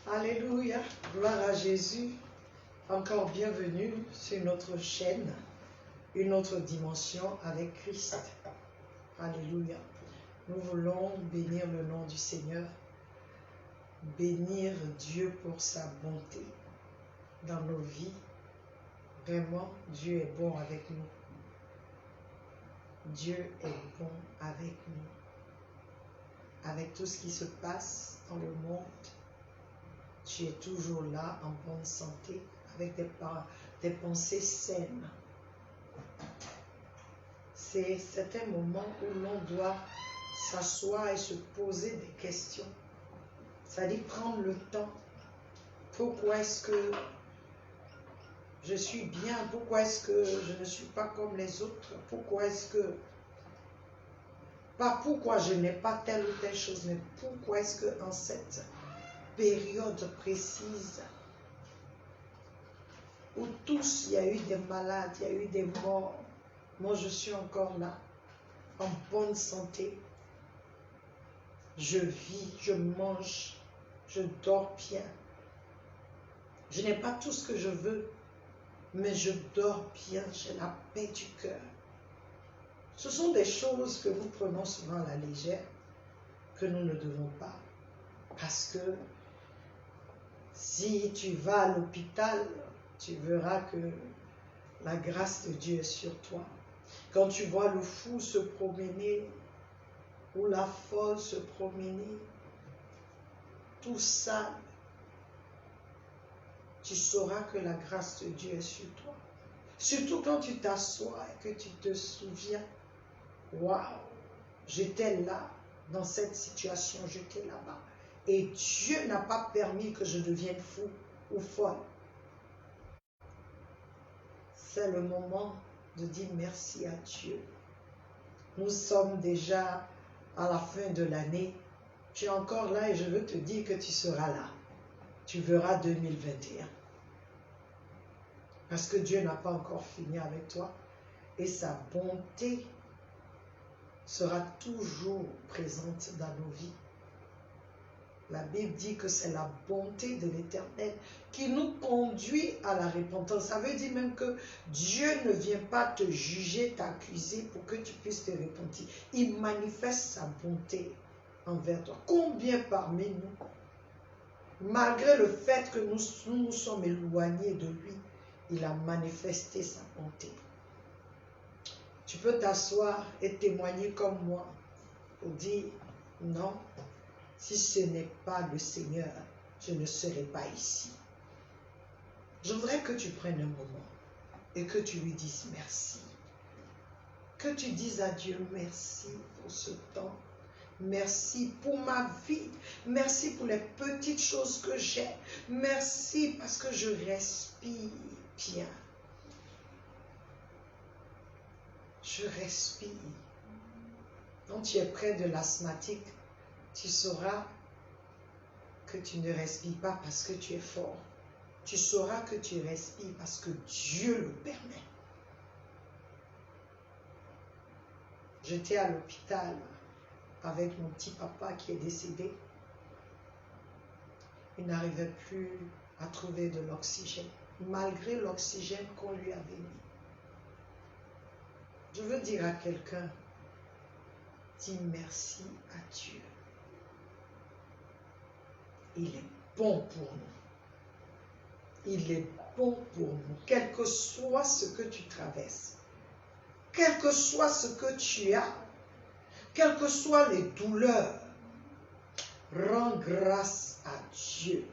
Alléluia, gloire à Jésus. Encore bienvenue sur notre chaîne, une autre dimension avec Christ. Alléluia. Nous voulons bénir le nom du Seigneur, bénir Dieu pour sa bonté dans nos vies. Vraiment, Dieu est bon avec nous. Dieu est bon avec nous. Avec tout ce qui se passe dans le monde, tu es toujours là en bonne santé, avec des pensées saines. C'est un moment où l'on doit s'asseoir et se poser des questions. C'est-à-dire prendre le temps. Pourquoi est-ce que je suis bien? Pourquoi est-ce que je ne suis pas comme les autres? Pourquoi est-ce que... Pas pourquoi je n'ai pas telle ou telle chose, mais pourquoi est-ce qu'en cette période précise où tous, il y a eu des malades, il y a eu des morts, moi je suis encore là, en bonne santé. Je vis, je mange, je dors bien. Je n'ai pas tout ce que je veux, mais je dors bien, j'ai la paix du cœur. Ce sont des choses que nous prenons souvent à la légère, que nous ne devons pas. Parce que si tu vas à l'hôpital, tu verras que la grâce de Dieu est sur toi. Quand tu vois le fou se promener, ou la folle se promener, tout ça, tu sauras que la grâce de Dieu est sur toi. Surtout quand tu t'assois et que tu te souviens, waouh, j'étais là, dans cette situation, j'étais là-bas. Et Dieu n'a pas permis que je devienne fou ou folle. C'est le moment de dire merci à Dieu. Nous sommes déjà à la fin de l'année. Tu es encore là et je veux te dire que tu seras là. Tu verras 2021. Parce que Dieu n'a pas encore fini avec toi. Et sa bonté sera toujours présente dans nos vies. La Bible dit que c'est la bonté de l'Éternel qui nous conduit à la repentance. Ça veut dire même que Dieu ne vient pas te juger, t'accuser pour que tu puisses te repentir. Il manifeste sa bonté envers toi. Combien parmi nous, malgré le fait que nous sommes éloignés de lui, il a manifesté sa bonté. Tu peux t'asseoir et témoigner comme moi pour dire non. Si ce n'est pas le Seigneur, je ne serai pas ici. Je voudrais que tu prennes un moment et que tu lui dises merci. Que tu dises à Dieu merci pour ce temps. Merci pour ma vie. Merci pour les petites choses que j'ai. Merci parce que je respire bien. Je respire. Quand tu es près de l'asthmatique, tu sauras que tu ne respires pas parce que tu es fort. Tu sauras que tu respires parce que Dieu le permet. J'étais à l'hôpital avec mon petit papa qui est décédé. Il n'arrivait plus à trouver de l'oxygène, malgré l'oxygène qu'on lui avait mis. Je veux dire à quelqu'un, dis merci à Dieu. Il est bon pour nous. Il est bon pour nous. Quel que soit ce que tu traverses, quel que soit ce que tu as, quelles que soient les douleurs, rends grâce à Dieu,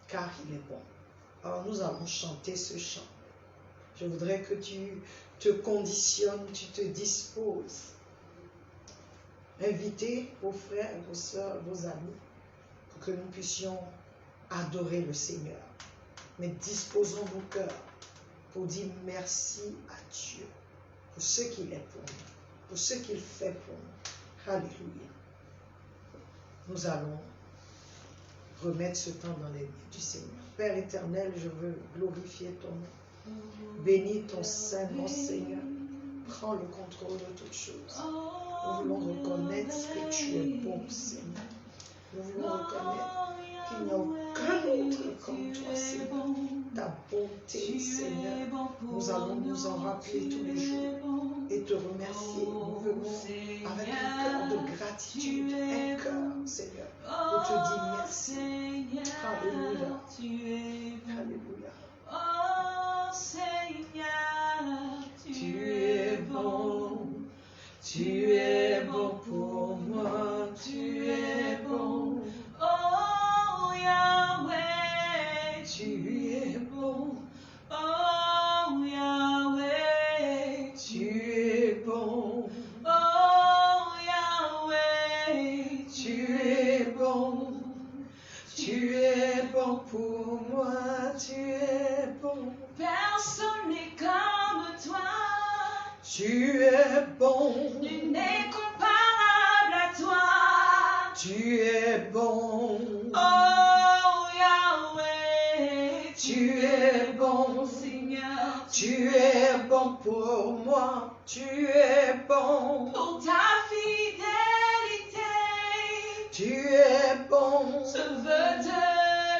car il est bon. Alors nous allons chanter ce chant. Je voudrais que tu te conditionnes, tu te disposes. Invitez vos frères, vos soeurs, vos amis, pour que nous puissions adorer le Seigneur. Mais disposons nos cœurs pour dire merci à Dieu pour ce qu'il est pour nous, pour ce qu'il fait pour nous. Alléluia. Nous allons remettre ce temps dans les mains du Seigneur. Père éternel, je veux glorifier ton nom. Bénis ton Saint nom, Seigneur. Prends le contrôle de toutes choses. Nous voulons reconnaître que tu es bon, Seigneur. Nous voulons reconnaître qu'il n'y a aucun d'autre comme toi, Seigneur. Ta bonté, Seigneur, nous allons nous en rappeler tous les jours et te remercier. Nous venons avec un cœur de gratitude, un cœur, Seigneur, pour te dire merci. Alléluia. Alléluia. Oh Seigneur, Tu es bon pour moi, tu es bon. oh Yahweh, Tu es bon, oh Yahweh, tu es bon, oh Yahweh, tu es bon, tu es bon pour moi, tu es bon. personne n'est comme toi, Tu es bon, nul n'est comparable à toi, tu es bon, oh Yahweh, tu es bon, Seigneur, tu es bon pour moi, tu es bon, pour ta fidélité, tu es bon, je veux te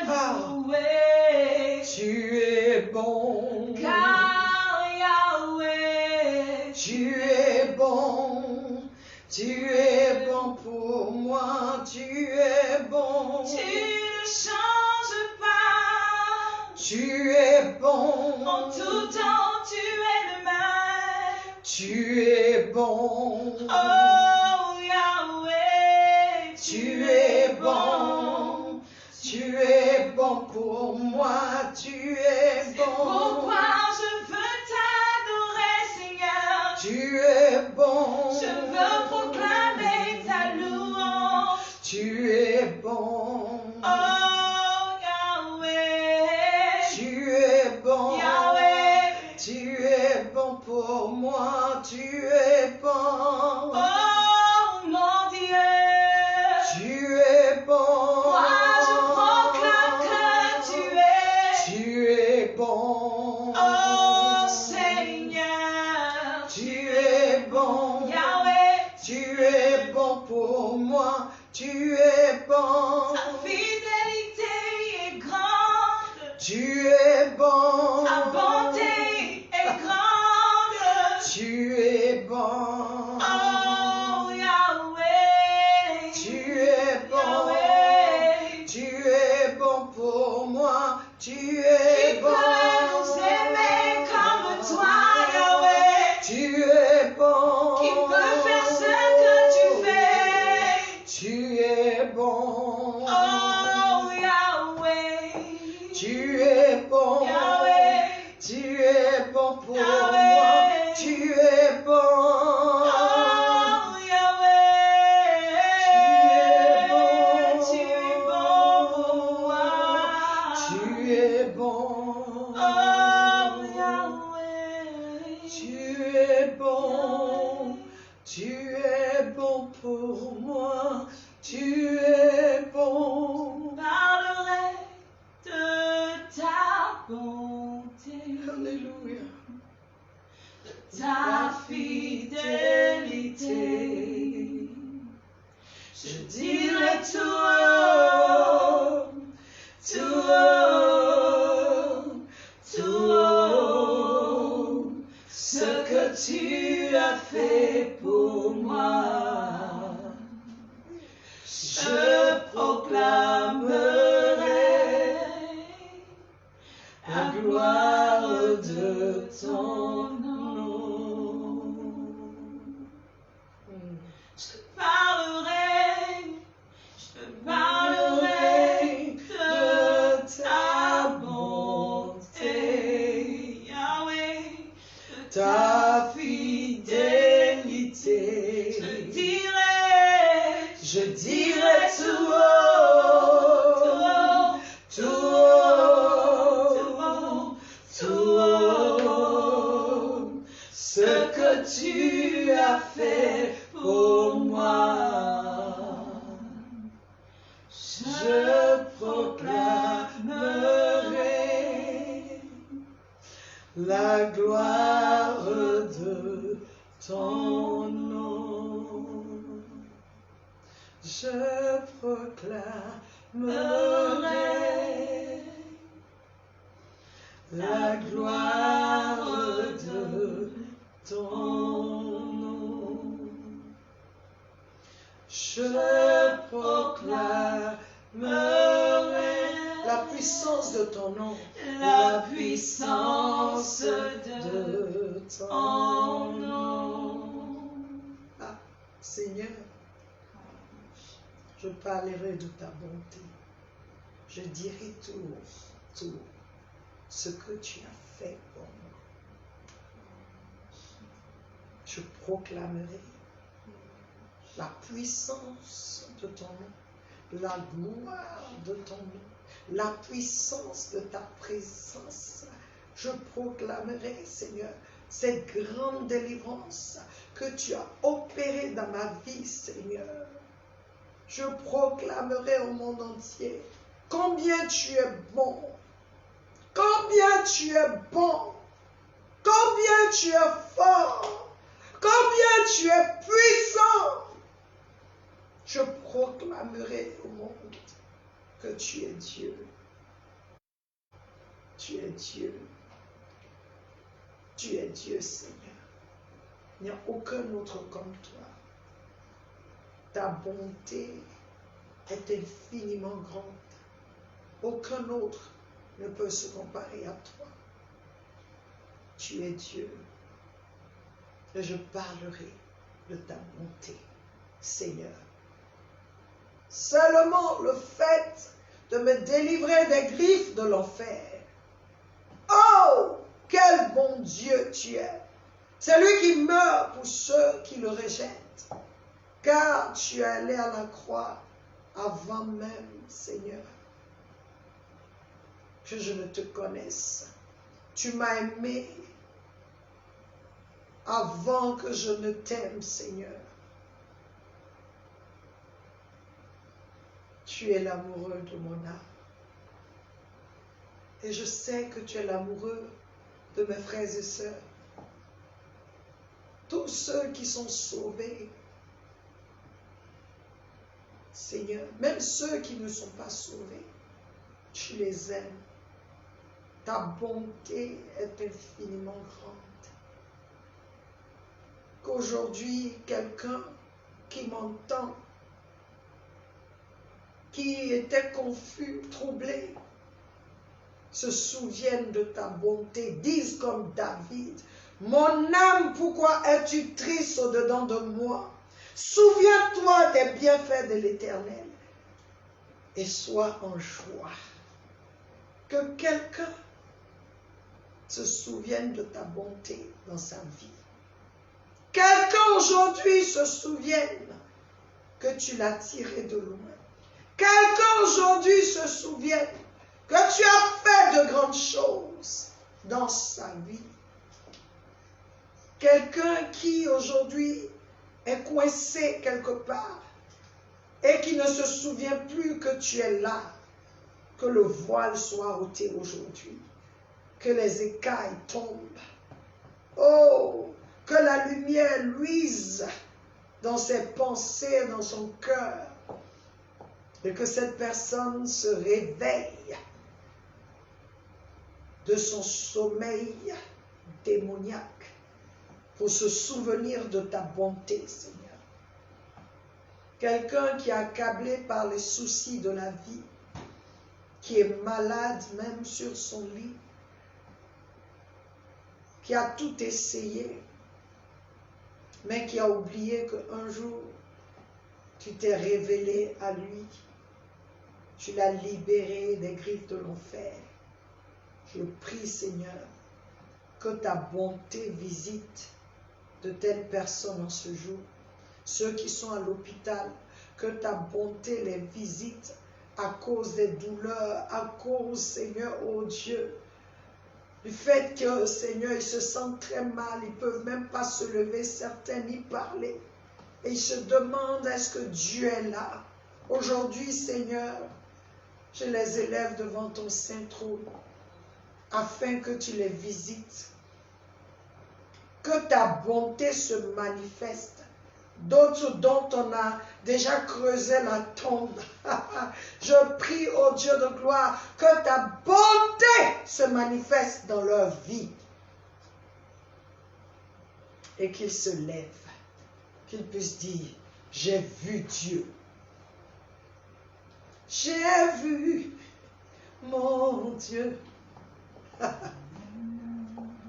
Ah. louer, tu es bon, car Yahweh, tu es bon, tu es bon pour moi, tu es bon, tu ne changes pas, tu es bon, en tout temps tu es le même, tu es bon, oh Yahweh, tu es bon, tu es bon pour moi, tu es bon, pourquoi je veux t'adorer Seigneur, tu es bon, je veux proclamer ta louange, tu es bon, oh Yahweh, tu es bon, Yahweh, tu es bon pour moi, tu es bon, oh mon Dieu, tu es bon, moi je proclame que tu es bon, oh Seigneur, tu es bon, Yahweh, tu es bon pour moi, tu es bon, ta fidélité est grande, tu es bon, ta bonté est grande, tu es bon, oh Yahweh, tu es bon, Yahweh, tu es bon pour moi, tu qui es peut bon, nous aimer comme toi Yahweh, tu es bon, qui peut faire ce que tu fais, tu es bon, oh Yahweh, tu es bon, Yahweh, tu es bon pour Yahweh. moi, tu es bon, oh Yahweh, tu es bon pour moi, tu es bon, oh Yahweh, tu es bon, tu es bon pour moi, tu es bon. parlerai de ta bonté, Alléluia. ta fidélité, je dirai tout haut, tout haut, tout haut, ce que tu as fait pour moi. Je proclamerai la gloire de ton nom. Je te parlerai de ta bonté, Yahweh, de Ta fidélité, je je dirai dirai tout haut, tout haut, tout haut, ce que tu as fait pour moi. Je proclamerai la gloire de ton nom. Je proclamerai gloire de ton nom. Je proclamerai la puissance de ton nom. La puissance de ton nom. Ah, Seigneur, je parlerai de ta bonté. Je dirai tout ce que tu as fait pour moi. Je proclamerai la puissance de ton nom, la gloire de ton nom, la puissance de ta présence. Je proclamerai, Seigneur, cette grande délivrance que tu as opérée dans ma vie, Seigneur. Je proclamerai au monde entier combien tu es bon, combien tu es bon, combien tu es fort, combien tu es puissant. Je proclamerai au monde que tu es Dieu. Tu es Dieu. Tu es Dieu, Seigneur. Il n'y a aucun autre comme toi. Ta bonté est infiniment grande. Aucun autre ne peut se comparer à toi. Tu es Dieu. Et je parlerai de ta bonté, Seigneur. Seulement le fait de me délivrer des griffes de l'enfer. Oh, quel bon Dieu tu es. C'est lui qui meurt pour ceux qui le rejettent. Car tu es allé à la croix avant même, Seigneur, que je ne te connaisse. Tu m'as aimé avant que je ne t'aime, Seigneur. Tu es l'amoureux de mon âme. Et je sais que tu es l'amoureux de mes frères et sœurs. Tous ceux qui sont sauvés, Seigneur, même ceux qui ne sont pas sauvés, tu les aimes. Ta bonté est infiniment grande. Qu'aujourd'hui, quelqu'un qui m'entend, qui était confus, troublé, se souvienne de ta bonté, dise comme David, mon âme, pourquoi es-tu triste au-dedans de moi? Souviens-toi des bienfaits de l'Éternel et sois en joie. Que quelqu'un se souvienne de ta bonté dans sa vie. Quelqu'un aujourd'hui se souvienne que tu l'as tiré de loin. Quelqu'un aujourd'hui se souvienne que tu as fait de grandes choses dans sa vie. Quelqu'un qui aujourd'hui est coincé quelque part et qui ne se souvient plus que tu es là, que le voile soit ôté aujourd'hui, que les écailles tombent. Oh, que la lumière luise dans ses pensées, dans son cœur, et que cette personne se réveille de son sommeil démoniaque pour se souvenir de ta bonté, Seigneur. Quelqu'un qui est accablé par les soucis de la vie, qui est malade même sur son lit, qui a tout essayé, mais qui a oublié qu'un jour, tu t'es révélé à lui, tu l'as libéré des griffes de l'enfer. Je prie, Seigneur, que ta bonté visite de telles personnes en ce jour. Ceux qui sont à l'hôpital, que ta bonté les visite à cause des douleurs, à cause, Seigneur, oh Dieu, du fait que, Seigneur, ils se sentent très mal, ils ne peuvent même pas se lever, certains ni parler. Et ils se demandent, est-ce que Dieu est là? Aujourd'hui, Seigneur, je les élève devant ton saint trône, afin que tu les visites. Que ta bonté se manifeste d'autres dont on a déjà creusé la tombe. Je prie, ô Dieu de gloire, que ta bonté se manifeste dans leur vie et qu'ils se lèvent, qu'ils puissent dire, j'ai vu Dieu. J'ai vu mon Dieu.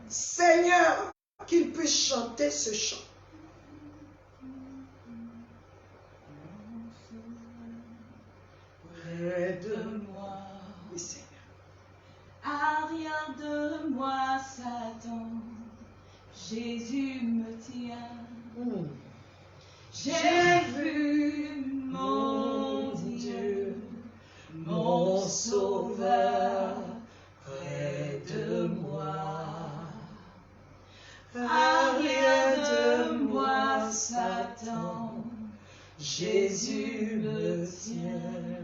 Seigneur, qu'ils puissent chanter ce chant. Près de moi, oui Seigneur. Arrière de moi, Satan, Jésus me tient. J'ai vu mon Dieu, mon Sauveur, près de moi. Arrière de moi, Satan, Jésus me tient.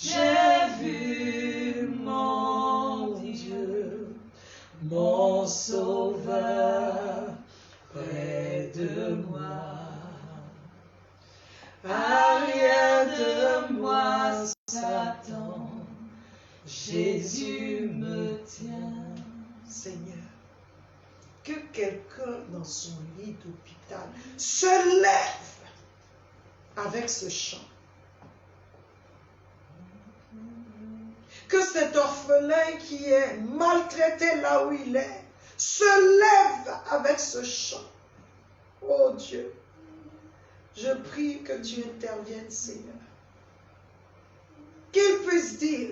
J'ai vu mon Dieu, mon Sauveur, près de moi. Arrière de moi, Satan, Jésus me tient. Seigneur, que quelqu'un dans son lit d'hôpital se lève avec ce chant. Que cet orphelin qui est maltraité là où il est se lève avec ce chant. Oh Dieu, je prie que tu interviennes, Seigneur. Qu'il puisse dire,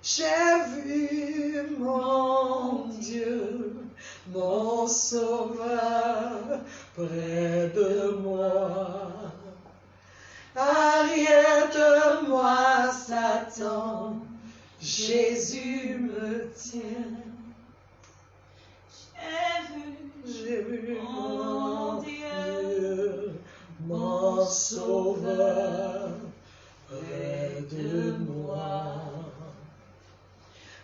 j'ai vu mon Dieu, mon Sauveur, près de moi. Arrière de moi, Satan, Jésus me tient. J'ai vu mon Dieu, mon Sauveur, près de moi.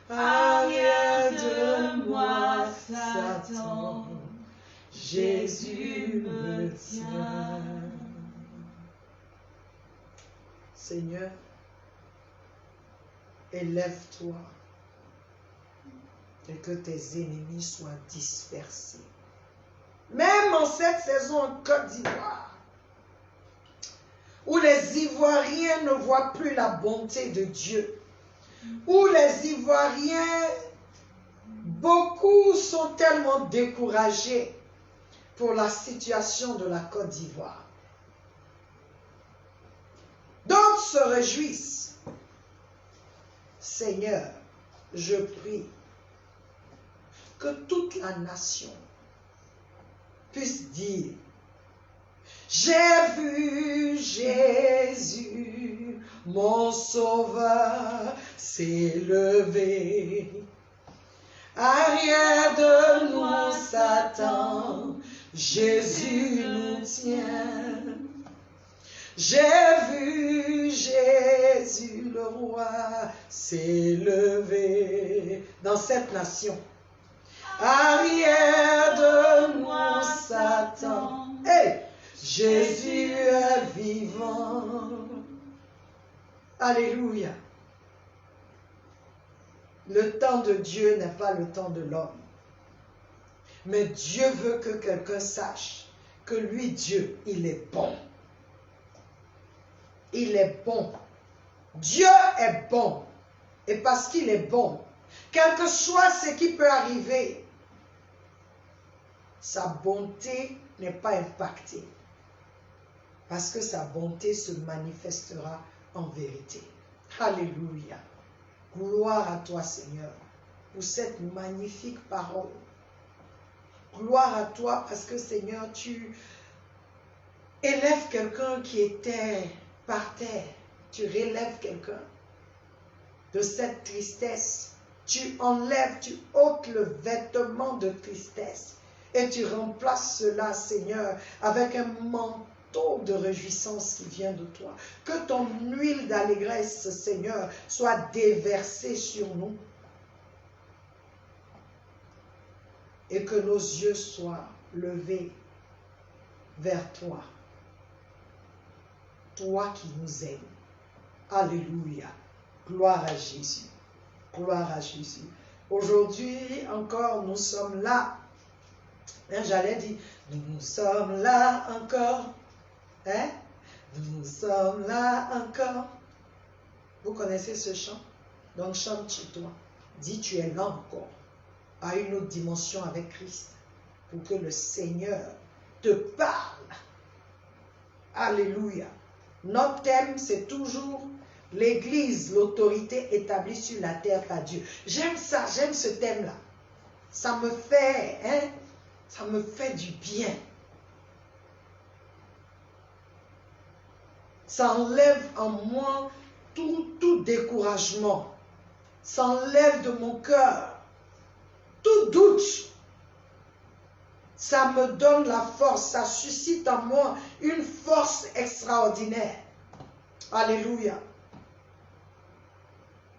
Arrière de moi, Satan, Jésus me tient. Seigneur, élève-toi et que tes ennemis soient dispersés. Même en cette saison en Côte d'Ivoire, où les Ivoiriens ne voient plus la bonté de Dieu, où les Ivoiriens, beaucoup sont tellement découragés pour la situation de la Côte d'Ivoire. D'autres se réjouissent. Seigneur, je prie que toute la nation puisse dire, j'ai vu Jésus, mon Sauveur, s'élever. Arrière de nous, Satan, Jésus nous tient. J'ai vu Jésus le roi s'élever dans cette nation. Arrière de moi, Satan. Hey, Jésus est vivant. Alléluia. Le temps de Dieu n'est pas le temps de l'homme. Mais Dieu veut que quelqu'un sache que lui, Dieu, il est bon. Il est bon. Dieu est bon. Et parce qu'il est bon, quel que soit ce qui peut arriver, sa bonté n'est pas impactée. Parce que sa bonté se manifestera en vérité. Alléluia. Gloire à toi, Seigneur, pour cette magnifique parole. Gloire à toi parce que, Seigneur, tu élèves quelqu'un qui était par terre. Tu relèves quelqu'un de cette tristesse. Tu enlèves, tu ôtes le vêtement de tristesse et tu remplaces cela, Seigneur, avec un manteau de réjouissance qui vient de toi. Que ton huile d'allégresse, Seigneur, soit déversée sur nous et que nos yeux soient levés vers toi. Toi qui nous aimes. Alléluia. Gloire à Jésus. Gloire à Jésus. Aujourd'hui encore, nous sommes là. Hein, j'allais dire, nous sommes là encore. Hein? Nous sommes là encore. Vous connaissez ce chant? Donc chante chez toi. Dis, tu es là encore. À une autre dimension avec Christ. Pour que le Seigneur te parle. Alléluia. Notre thème, c'est toujours l'Église, l'autorité établie sur la terre par Dieu. J'aime ça, j'aime ce thème-là. Ça me fait, hein, ça me fait du bien. Ça enlève en moi tout découragement. Ça enlève de mon cœur tout doute. Ça me donne la force, ça suscite en moi une force extraordinaire. Alléluia.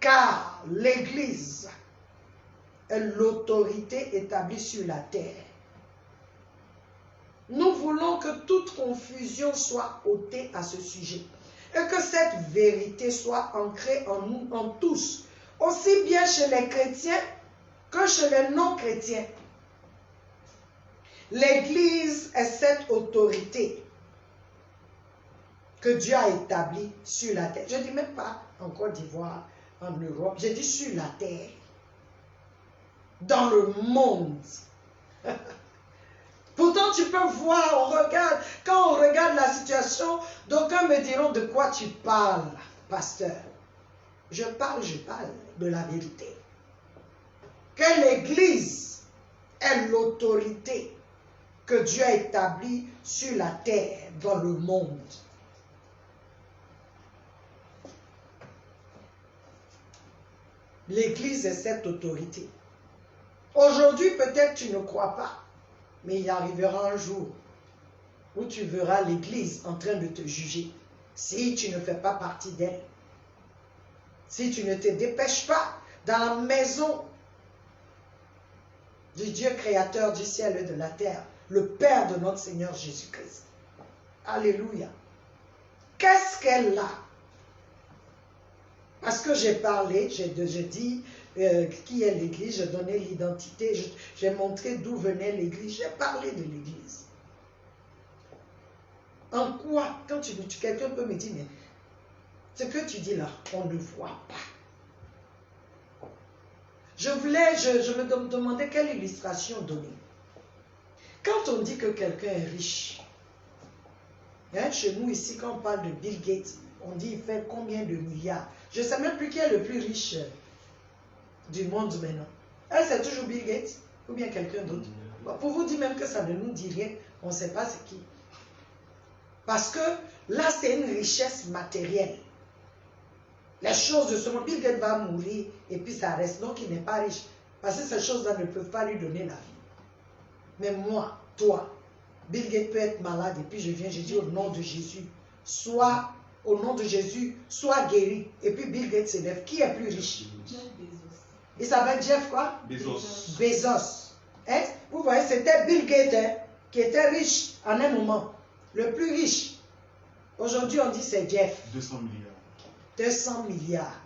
Car l'Église est l'autorité établie sur la terre. Nous voulons que toute confusion soit ôtée à ce sujet et que cette vérité soit ancrée en nous, en tous, aussi bien chez les chrétiens que chez les non-chrétiens. L'Église est cette autorité que Dieu a établie sur la terre. Je ne dis même pas en Côte d'Ivoire, en Europe, je dis sur la terre, dans le monde. Pourtant, tu peux voir, on regarde, quand on regarde la situation, d'aucuns me diront de quoi tu parles, pasteur. Je parle de la vérité. Que l'Église est l'autorité que Dieu a établie sur la terre, dans le monde. L'Église est cette autorité. Aujourd'hui, peut-être tu ne crois pas. Mais il arrivera un jour où tu verras l'Église en train de te juger si tu ne fais pas partie d'elle. Si tu ne te dépêches pas dans la maison du Dieu créateur du ciel et de la terre, le Père de notre Seigneur Jésus-Christ. Alléluia. Qu'est-ce qu'elle a? Parce que j'ai parlé, j'ai dit qui est l'Église, j'ai donné l'identité, j'ai montré d'où venait l'Église, j'ai parlé de l'Église. En quoi, quand quelqu'un peut me dire, mais ce que tu dis là, on ne voit pas. Je me demandais quelle illustration donner. Quand on dit que quelqu'un est riche, hein, chez nous ici, quand on parle de Bill Gates, on dit il fait combien de milliards. Je ne sais même plus qui est le plus riche du monde maintenant. C'est toujours Bill Gates ou bien quelqu'un d'autre. Pour vous dire même que ça ne nous dit rien, on ne sait pas c'est qui. Parce que là, c'est une richesse matérielle. Les choses de ce monde, Bill Gates va mourir et puis ça reste. Donc il n'est pas riche. Parce que ces choses-là ne peuvent pas lui donner la vie. Mais moi, toi, Bill Gates peut être malade et puis je dis au nom de Jésus, soit au nom de Jésus, sois guéri. Et puis Bill Gates s'élève. Qui est plus riche? Il s'appelle Jeff quoi? Bezos. Hein? Vous voyez, c'était Bill Gates hein, qui était riche en un moment. Le plus riche. Aujourd'hui, on dit c'est Jeff. 200 milliards. 200 milliards.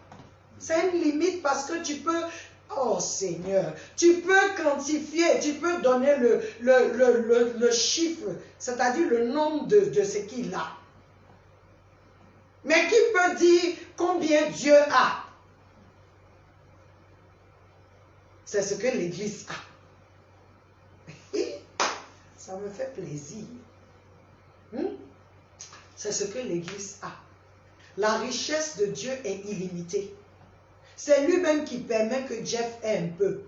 C'est une limite parce que tu peux... Oh Seigneur, tu peux quantifier, tu peux donner le chiffre, c'est-à-dire le nombre de ce qu'il a. Mais qui peut dire combien Dieu a? C'est ce que l'Église a. Ça me fait plaisir. C'est ce que l'Église a. La richesse de Dieu est illimitée. C'est lui-même qui permet que Jeff ait un peu.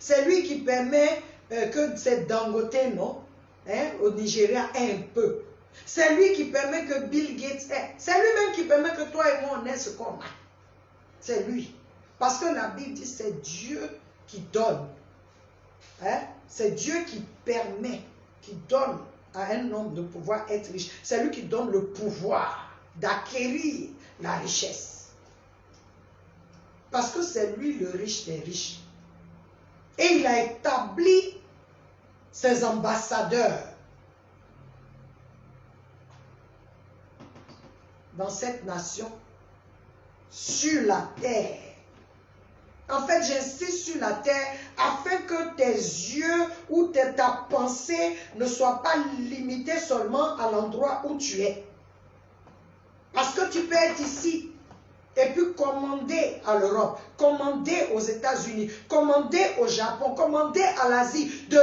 C'est lui qui permet que cette Dangote, non, hein, au Nigeria, ait un peu. C'est lui qui permet que Bill Gates ait. C'est lui-même qui permet que toi et moi on ait ce qu'on a. C'est lui. Parce que la Bible dit c'est Dieu qui donne. Hein? C'est Dieu qui permet, qui donne à un homme de pouvoir être riche. C'est lui qui donne le pouvoir d'acquérir la richesse. Parce que c'est lui le riche des riches. Et il a établi ses ambassadeurs dans cette nation, sur la terre. En fait, j'insiste sur la terre afin que tes yeux ou ta pensée ne soient pas limitées seulement à l'endroit où tu es. Parce que tu peux être ici et puis commander à l'Europe, commander aux États-Unis, commander au Japon, commander à l'Asie de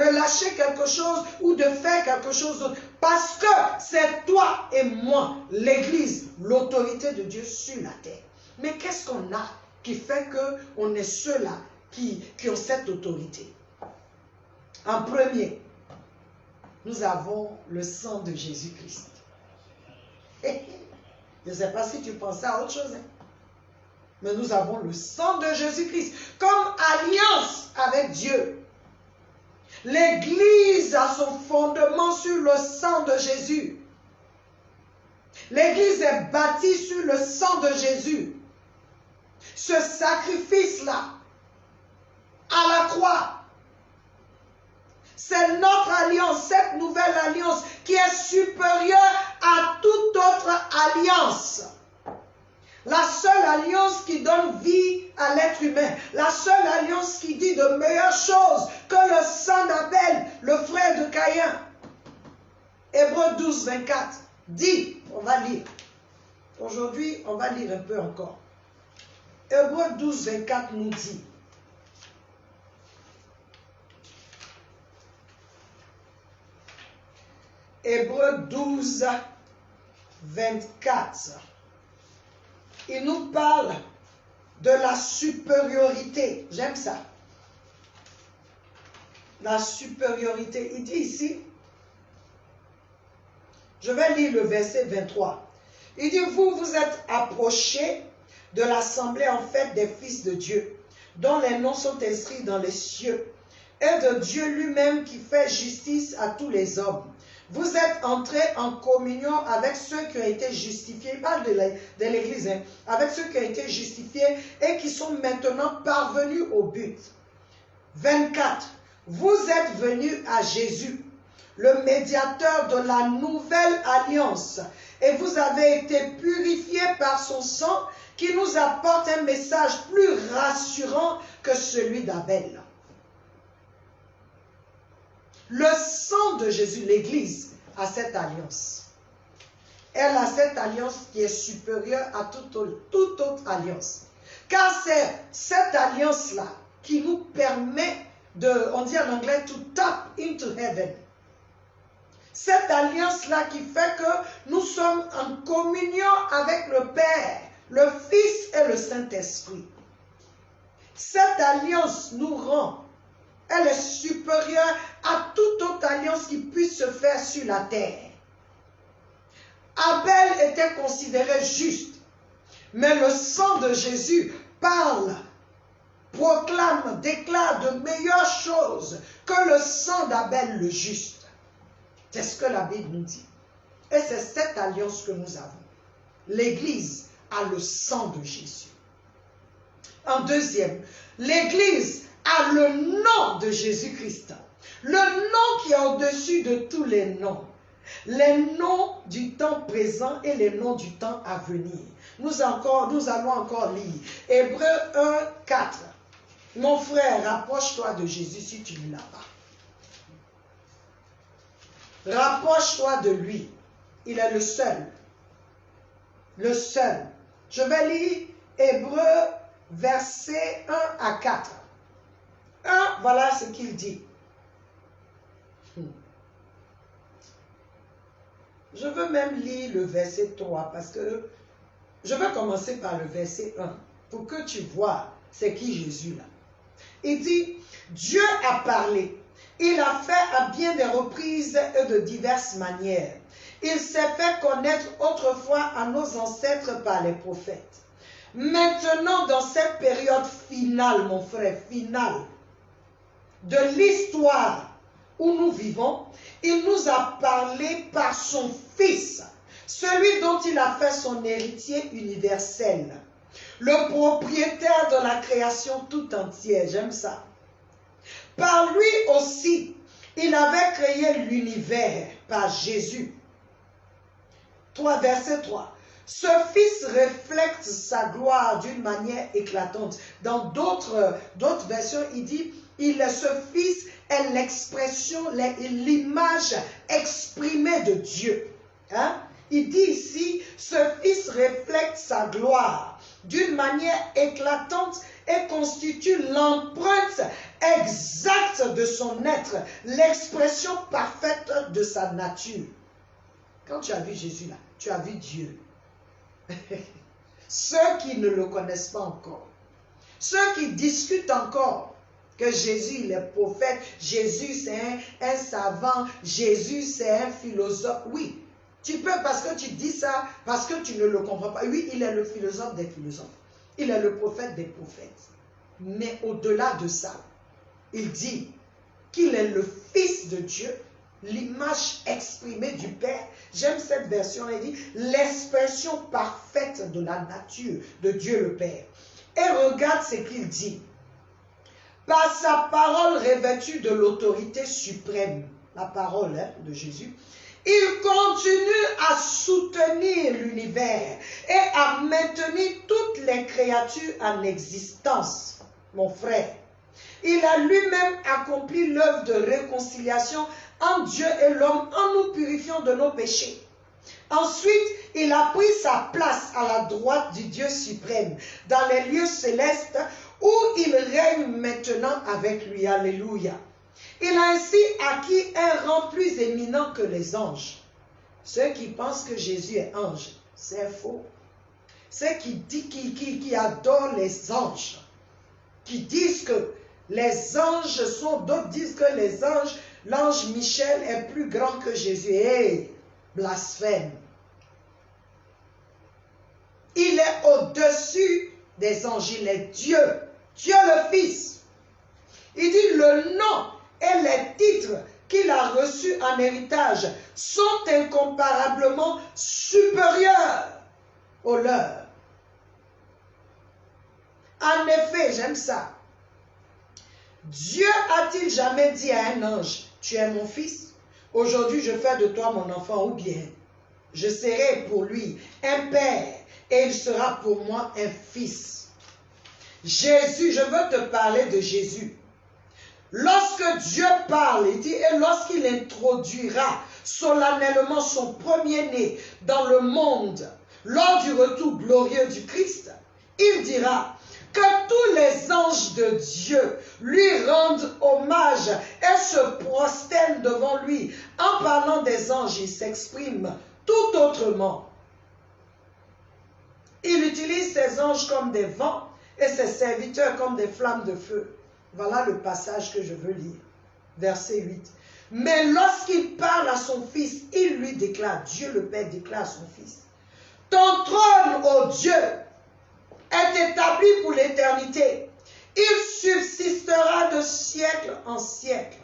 relâcher quelque chose ou de faire quelque chose d'autre. Parce que c'est toi et moi, l'Église, l'autorité de Dieu sur la terre. Mais qu'est-ce qu'on a qui fait qu'on est ceux-là qui ont cette autorité? En premier, nous avons le sang de Jésus-Christ. Je ne sais pas si tu pensais à autre chose, hein? Mais nous avons le sang de Jésus-Christ comme alliance avec Dieu. L'Église a son fondement sur le sang de Jésus. L'Église est bâtie sur le sang de Jésus. Ce sacrifice-là, à la croix, c'est notre alliance, cette nouvelle alliance qui est supérieure à toute autre alliance. La seule alliance qui donne vie à l'être humain. La seule alliance qui dit de meilleures choses que le sang d'Abel, le frère de Caïn. Hébreux 12, 24 dit, on va lire. Aujourd'hui, on va lire un peu encore. Hébreux 12, 24 nous dit, Hébreux 12, 24. Il nous parle de la supériorité. J'aime ça. La supériorité. Il dit ici, je vais lire le verset 23. Il dit, vous êtes approchés de l'assemblée en fait des fils de Dieu, dont les noms sont inscrits dans les cieux, et de Dieu lui-même qui fait justice à tous les hommes. Vous êtes entrés en communion avec ceux qui ont été justifiés. Il parle de l'Église, hein, avec ceux qui ont été justifiés et qui sont maintenant parvenus au but. 24. Vous êtes venus à Jésus, le médiateur de la nouvelle alliance, et vous avez été purifiés par son sang qui nous apporte un message plus rassurant que celui d'Abel. Le sang de Jésus, l'Église, a cette alliance. Elle a cette alliance qui est supérieure à toute autre alliance. Car c'est cette alliance-là qui nous permet de, on dit en anglais, to tap into heaven. Cette alliance-là qui fait que nous sommes en communion avec le Père, le Fils et le Saint-Esprit. Cette alliance nous rend, elle est supérieure à toute autre alliance qui puisse se faire sur la terre. Abel était considéré juste, mais le sang de Jésus parle, proclame, déclare de meilleures choses que le sang d'Abel le juste. C'est ce que la Bible nous dit. Et c'est cette alliance que nous avons. L'Église a le sang de Jésus. En deuxième, l'Église a le nom de Jésus-Christ. Le nom qui est au-dessus de tous les noms. Les noms du temps présent et les noms du temps à venir. Nous allons encore lire. Hébreux 1, 4. Mon frère, rapproche-toi de Jésus si tu ne l'as pas. Rapproche-toi de lui. Il est le seul. Le seul. Je vais lire Hébreux versets 1 à 4. 1, voilà ce qu'il dit. Je veux même lire le verset 3 parce que je vais commencer par le verset 1 pour que tu vois c'est qui Jésus là. Il dit, Dieu a parlé. Il a fait à bien des reprises et de diverses manières. Il s'est fait connaître autrefois à nos ancêtres par les prophètes. Maintenant, dans cette période finale, mon frère, finale, de l'histoire où nous vivons, il nous a parlé par son Fils, celui dont il a fait son héritier universel, le propriétaire de la création tout entière. J'aime ça. Par lui aussi, il avait créé l'univers par Jésus. 3, verset 3. Ce Fils reflète sa gloire d'une manière éclatante. Dans d'autres versions, il dit, ce Fils est l'expression, l'image exprimée de Dieu. Hein? Il dit ici, ce Fils reflète sa gloire d'une manière éclatante et constitue l'empreinte exacte de son être, l'expression parfaite de sa nature. Quand tu as vu Jésus là, tu as vu Dieu. Ceux qui ne le connaissent pas encore, ceux qui discutent encore que Jésus il est prophète, Jésus c'est un savant, Jésus c'est un philosophe, oui, tu peux parce que tu dis ça, parce que tu ne le comprends pas. Oui, il est le philosophe des philosophes, il est le prophète des prophètes, mais au-delà de ça, il dit qu'il est le Fils de Dieu, l'image exprimée du Père. J'aime cette version, elle dit l'expression parfaite de la nature de Dieu le Père. Et regarde ce qu'il dit. Par sa parole revêtue de l'autorité suprême, la parole de Jésus, il continue à soutenir l'univers et à maintenir toutes les créatures en existence, mon frère. Il a lui-même accompli l'œuvre de réconciliation entre Dieu et l'homme en nous purifiant de nos péchés. Ensuite, il a pris sa place à la droite du Dieu suprême, dans les lieux célestes où il règne maintenant avec lui. Alléluia. Il a ainsi acquis un rang plus éminent que les anges. Ceux qui pensent que Jésus est ange, c'est faux. Ceux qui adorent les anges, qui disent que les anges sont, d'autres disent que les anges, l'ange Michel est plus grand que Jésus. Hey, blasphème. Il est au-dessus des anges, il est Dieu, Dieu le Fils. Il dit le nom et les titres qu'il a reçus en héritage sont incomparablement supérieurs aux leurs. En effet, j'aime ça. Dieu a-t-il jamais dit à un ange, tu es mon fils, aujourd'hui je fais de toi mon enfant, ou bien je serai pour lui un père et il sera pour moi un fils. Jésus, je veux te parler de Jésus. Lorsque Dieu parle, il dit, et lorsqu'il introduira solennellement son premier-né dans le monde, lors du retour glorieux du Christ, il dira que tous les anges de Dieu lui rendent hommage et se prosternent devant lui. En parlant des anges, il s'exprime tout autrement. Il utilise ses anges comme des vents et ses serviteurs comme des flammes de feu. Voilà le passage que je veux lire. Verset 8. Mais lorsqu'il parle à son fils, il lui déclare, Dieu le Père déclare à son fils, ton trône, ô Dieu, est établi pour l'éternité. Il subsistera de siècle en siècle.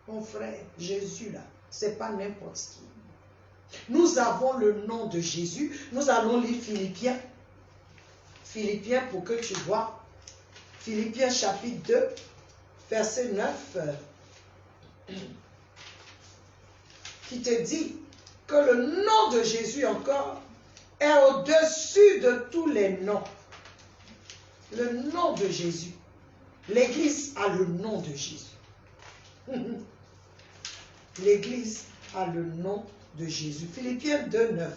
Mon frère, Jésus là, c'est pas n'importe qui. Nous avons le nom de Jésus. Nous allons lire Philippiens. Philippiens pour que tu vois. Philippiens chapitre 2, verset 9, qui te dit que le nom de Jésus encore est au-dessus de tous les noms. Le nom de Jésus. L'Église a le nom de Jésus. L'Église a le nom de Jésus. Philippiens 2, 9.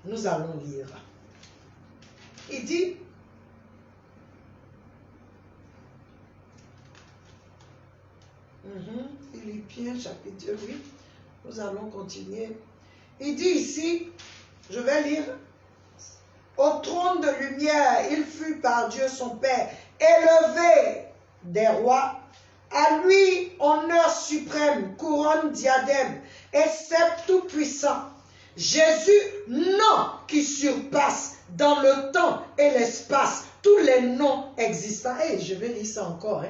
Nous allons lire. Il dit, Philippiens chapitre 2, oui. Nous allons continuer. Il dit ici, je vais lire, au trône de lumière, il fut par Dieu son Père, élevé des rois, à lui honneur suprême, couronne, diadème, et sceptre tout puissant. Jésus, nom qui surpasse dans le temps et l'espace tous les noms existants. Et je vais lire ça encore.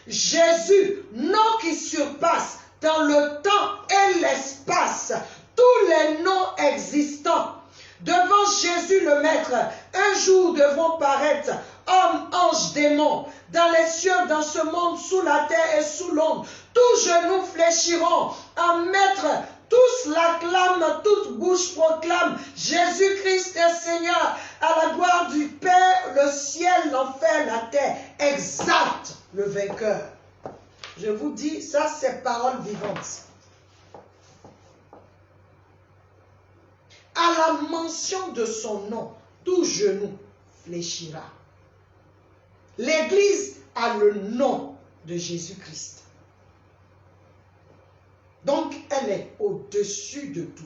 Jésus, nom qui surpasse dans le temps et l'espace tous les noms existants. Devant Jésus le Maître, un jour devront paraître hommes, anges, démons, dans les cieux, dans ce monde, sous la terre et sous l'ombre. Tous genoux fléchiront à mettre Tous l'acclament, toute bouche proclame, Jésus-Christ est Seigneur, à la gloire du Père, le ciel, l'enfer, la terre, exalte le vainqueur. Je vous dis, ça c'est parole vivante. À la mention de son nom, tout genou fléchira. L'Église a le nom de Jésus-Christ. Donc, elle est au-dessus de tout.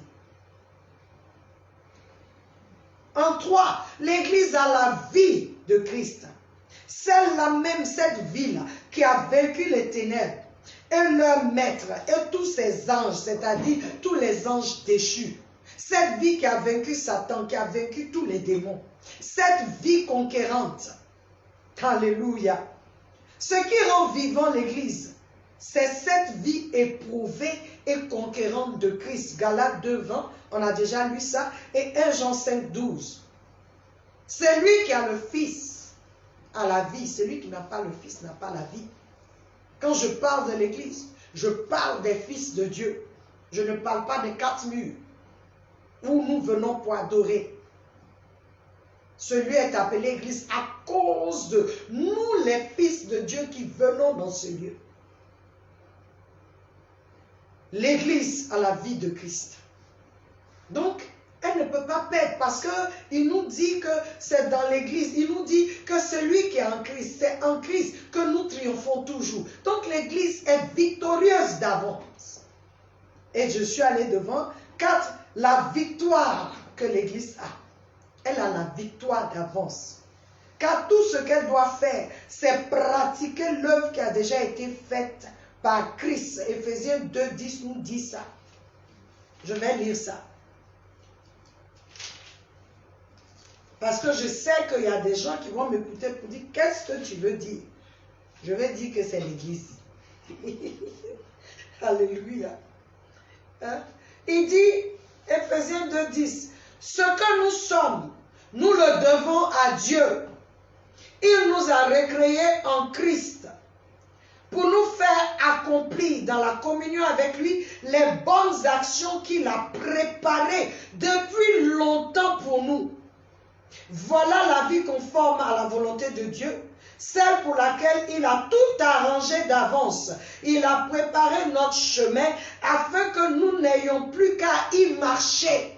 En 3, l'Église a la vie de Christ. Celle-là même, cette vie-là, qui a vaincu les ténèbres, et leur maître, et tous ses anges, c'est-à-dire tous les anges déchus. Cette vie qui a vaincu Satan, qui a vaincu tous les démons. Cette vie conquérante. Alléluia. Ce qui rend vivant l'Église, c'est cette vie éprouvée et conquérante de Christ. Galates 2:20, on a déjà lu ça. Et 1 Jean 5:12. C'est lui qui a le Fils à la vie. Celui qui n'a pas le Fils n'a pas la vie. Quand je parle de l'Église, je parle des fils de Dieu. Je ne parle pas des 4 murs où nous venons pour adorer. Celui est appelé Église à cause de nous, les fils de Dieu qui venons dans ce lieu. L'Église a la vie de Christ. Donc, elle ne peut pas perdre parce qu'il nous dit que c'est dans l'Église. Il nous dit que celui qui est en Christ, c'est en Christ que nous triomphons toujours. Donc, l'Église est victorieuse d'avance. Et je suis allé devant 4, la victoire que l'Église a. Elle a la victoire d'avance. Car tout ce qu'elle doit faire, c'est pratiquer l'œuvre qui a déjà été faite par Christ. Éphésiens 2:10 nous dit ça. Je vais lire ça. Parce que je sais qu'il y a des gens qui vont m'écouter pour dire, qu'est-ce que tu veux dire? Je vais dire que c'est l'Église. Alléluia. Hein? Il dit, Éphésiens 2:10, ce que nous sommes, nous le devons à Dieu. Il nous a recréés en Christ pour nous faire accomplir dans la communion avec lui les bonnes actions qu'il a préparées depuis longtemps pour nous. Voilà la vie conforme à la volonté de Dieu, celle pour laquelle il a tout arrangé d'avance. Il a préparé notre chemin afin que nous n'ayons plus qu'à y marcher.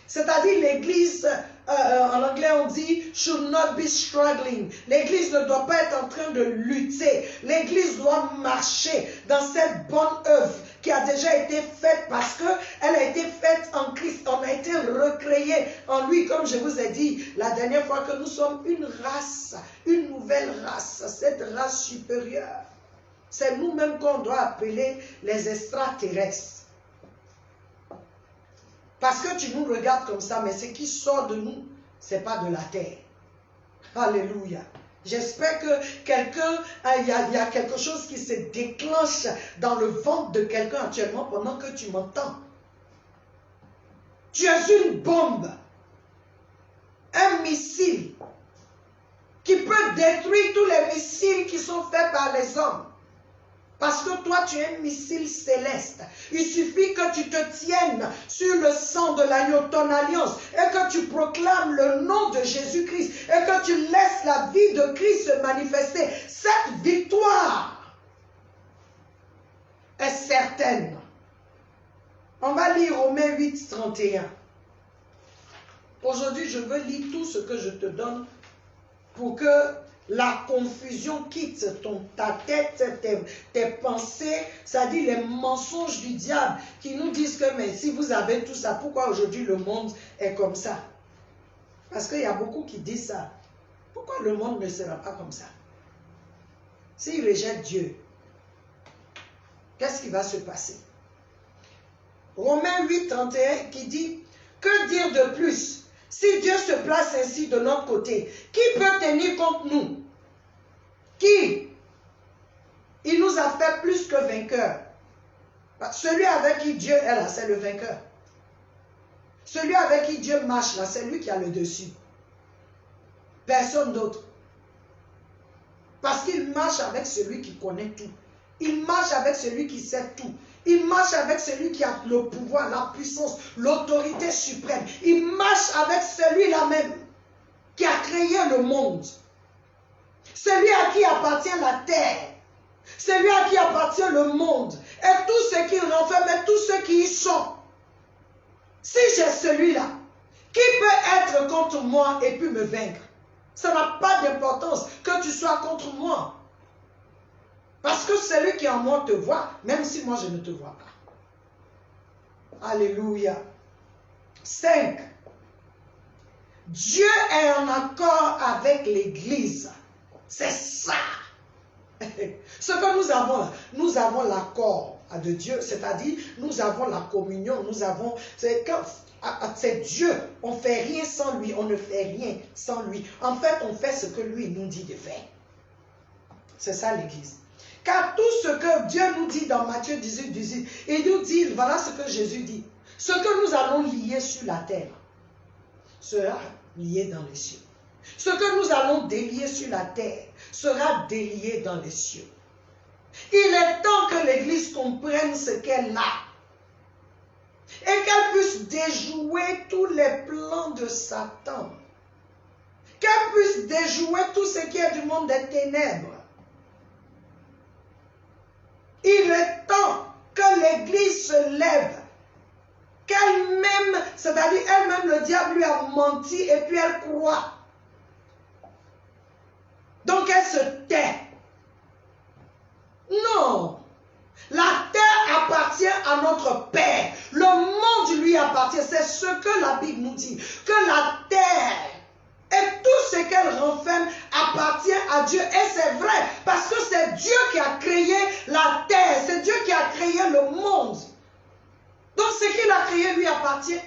C'est-à-dire l'Église, en anglais on dit, should not be struggling. L'Église ne doit pas être en train de lutter. L'Église doit marcher dans cette bonne œuvre qui a déjà été faite parce qu'elle a été faite en Christ. On a été recréé en lui, comme je vous ai dit la dernière fois, que nous sommes une race, une nouvelle race, cette race supérieure. C'est nous-mêmes qu'on doit appeler les extraterrestres. Parce que tu nous regardes comme ça, mais ce qui sort de nous, ce n'est pas de la terre. Alléluia. J'espère que quelqu'un, il y a quelque chose qui se déclenche dans le ventre de quelqu'un actuellement pendant que tu m'entends. Tu es une bombe, un missile qui peut détruire tous les missiles qui sont faits par les hommes. Parce que toi, tu es un missile céleste. Il suffit que tu te tiennes sur le sang de l'agneau, ton alliance, et que tu proclames le nom de Jésus-Christ, et que tu laisses la vie de Christ se manifester. Cette victoire est certaine. On va lire Romains 8, 31. Aujourd'hui, je veux lire tout ce que je te donne pour que la confusion quitte ta tête, tes pensées, c'est-à-dire les mensonges du diable qui nous disent que mais si vous avez tout ça, pourquoi aujourd'hui le monde est comme ça? Parce qu'il y a beaucoup qui disent ça. Pourquoi le monde ne sera pas comme ça? S'il rejette Dieu, qu'est-ce qui va se passer? Romains 8, 31 qui dit, que dire de plus? Si Dieu se place ainsi de notre côté, qui peut tenir contre nous? Qui? Il nous a fait plus que vainqueurs. Celui avec qui Dieu est là, c'est le vainqueur. Celui avec qui Dieu marche là, c'est lui qui a le dessus. Personne d'autre. Parce qu'il marche avec celui qui connaît tout. Il marche avec celui qui sait tout. Il marche avec celui qui a le pouvoir, la puissance, l'autorité suprême. Il marche avec celui-là même qui a créé le monde. Celui à qui appartient la terre. Celui à qui appartient le monde. Et tout ce qu'il renferme et tous ceux qui y sont. Si j'ai celui-là, qui peut être contre moi et puis me vaincre? Ça n'a pas d'importance que tu sois contre moi. Parce que celui qui est en moi te voit, même si moi je ne te vois pas. Alléluia. 5. Dieu est en accord avec l'Église. C'est ça. Ce que nous avons là, nous avons l'accord de Dieu, c'est-à-dire nous avons la communion, nous avons... C'est Dieu, on ne fait rien sans lui, on ne fait rien sans lui. En fait, on fait ce que lui nous dit de faire. C'est ça l'Église. Car tout ce que Dieu nous dit dans Matthieu 18, 18, il nous dit, voilà ce que Jésus dit. Ce que nous allons lier sur la terre sera lié dans les cieux. Ce que nous allons délier sur la terre sera délié dans les cieux. Il est temps que l'Église comprenne ce qu'elle a et qu'elle puisse déjouer tous les plans de Satan. Qu'elle puisse déjouer tout ce qui est du monde des ténèbres. Il est temps que l'Église se lève, qu'elle-même, c'est-à-dire elle-même, le diable lui a menti et puis elle croit. Donc elle se tait. Non. La terre appartient à notre Père. Le monde lui appartient. C'est ce que la Bible nous dit. Que la terre et tout ce qu'elle renferme appartient à Dieu. Et c'est vrai. Parce que c'est Dieu qui a créé la terre. C'est Dieu qui a créé le monde. Donc ce qu'il a créé lui appartient.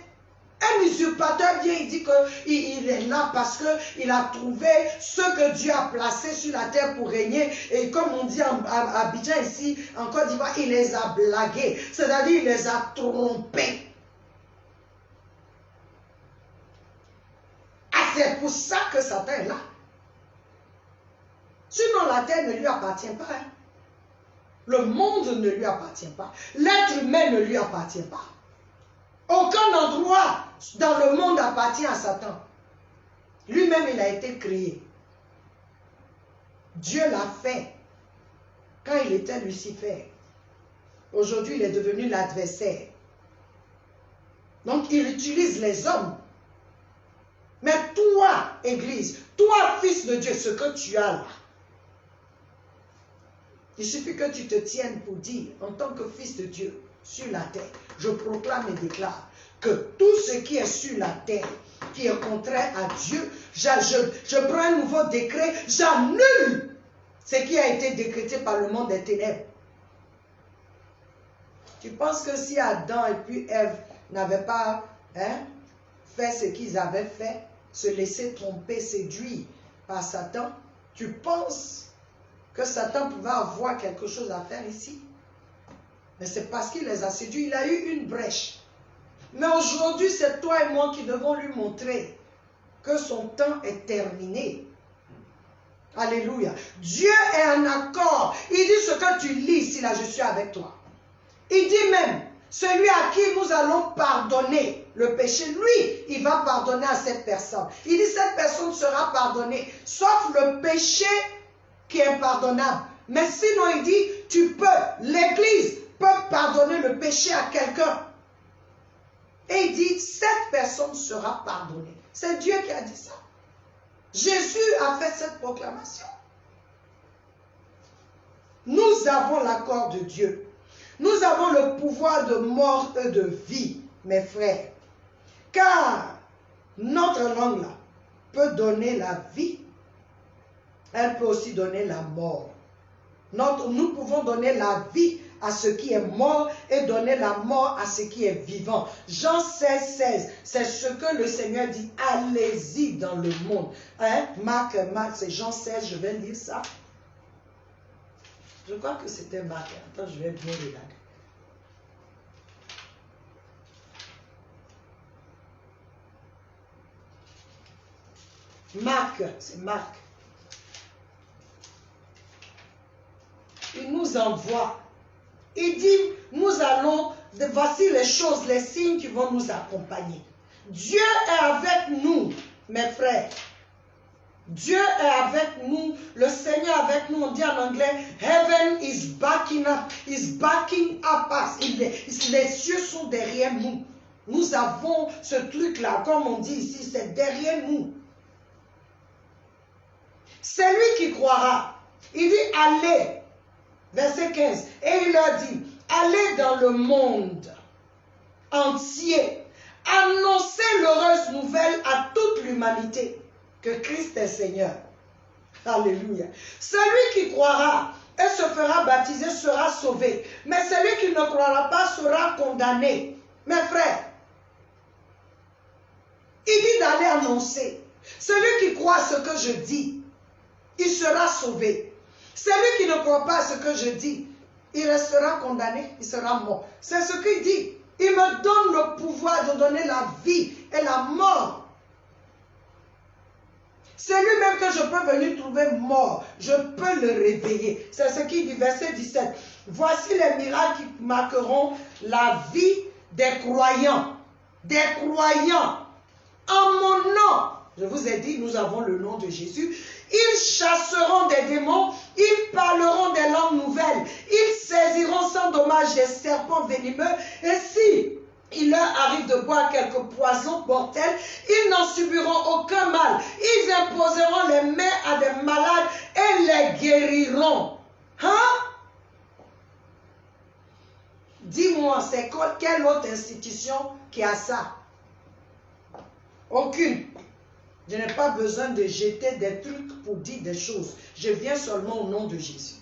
Un usurpateur vient, il dit qu'il est là parce qu'il a trouvé ce que Dieu a placé sur la terre pour régner. Et comme on dit à Abidjan ici, en Côte d'Ivoire, il les a blagués. C'est-à-dire, il les a trompés. Ah, c'est pour ça que Satan est là. Sinon, la terre ne lui appartient pas. Hein. Le monde ne lui appartient pas. L'être humain ne lui appartient pas. Aucun endroit dans le monde appartient à Satan. Lui-même, il a été créé. Dieu l'a fait quand il était Lucifer. Aujourd'hui, il est devenu l'adversaire. Donc, il utilise les hommes. Mais toi, Église, toi, fils de Dieu, ce que tu as là, il suffit que tu te tiennes pour dire, en tant que fils de Dieu, sur la terre, je proclame et déclare que tout ce qui est sur la terre, qui est contraire à Dieu, je prends un nouveau décret, j'annule ce qui a été décrété par le monde des ténèbres. Tu penses que si Adam et puis Ève n'avaient pas fait ce qu'ils avaient fait, se laisser tromper, séduire par Satan, tu penses que Satan pouvait avoir quelque chose à faire ici? Mais c'est parce qu'il les a séduits, il a eu une brèche. Mais aujourd'hui, c'est toi et moi qui devons lui montrer que son temps est terminé. Alléluia. Dieu est en accord. Il dit ce que tu lis ici, là, je suis avec toi. Il dit même, celui à qui nous allons pardonner le péché, lui, il va pardonner à cette personne. Il dit, cette personne sera pardonnée, sauf le péché qui est impardonnable. Mais sinon, il dit, tu peux, l'Église peut pardonner le péché à quelqu'un. Et il dit, cette personne sera pardonnée. C'est Dieu qui a dit ça. Jésus a fait cette proclamation. Nous avons l'accord de Dieu. Nous avons le pouvoir de mort et de vie, mes frères. Car notre langue là peut donner la vie. Elle peut aussi donner la mort. Nous pouvons donner la vie à ce qui est mort et donner la mort à ce qui est vivant. Jean 16, 16, c'est ce que le Seigneur dit. Allez-y dans le monde. Marc, c'est Jean 16, je vais lire ça. Je crois que c'était Marc. Attends, je vais bien regarder. Marc, c'est Marc. Il nous envoie. il dit, nous allons, voici les choses, les signes qui vont nous accompagner. Dieu est avec nous, mes frères. Dieu est avec nous, le Seigneur est avec nous. On dit en anglais, heaven is backing up us. Les cieux sont derrière nous. Nous avons ce truc-là, comme on dit ici, c'est derrière nous. C'est lui qui croira. Il dit, allez, verset 15, et il leur dit, allez dans le monde entier, annoncez l'heureuse nouvelle à toute l'humanité, que Christ est Seigneur. Alléluia. Celui qui croira et se fera baptiser sera sauvé, mais celui qui ne croira pas sera condamné. Mes frères, il dit d'aller annoncer. Celui qui croit à ce que je dis, il sera sauvé. Celui qui ne croit pas à ce que je dis, il restera condamné, il sera mort. C'est ce qu'il dit. Il me donne le pouvoir de donner la vie et la mort. C'est lui-même que je peux venir trouver mort. Je peux le réveiller. C'est ce qu'il dit, verset 17. Voici les miracles qui marqueront la vie des croyants. Des croyants. En mon nom. Je vous ai dit, nous avons le nom de Jésus. Ils chasseront des démons, ils parleront des langues nouvelles, ils saisiront sans dommage des serpents venimeux, et si il leur arrive de boire quelques poisons mortels, ils n'en subiront aucun mal. Ils imposeront les mains à des malades et les guériront. Hein? Dis-moi, c'est quelle autre institution qui a ça? Aucune. Je n'ai pas besoin de jeter des trucs pour dire des choses. Je viens seulement au nom de Jésus.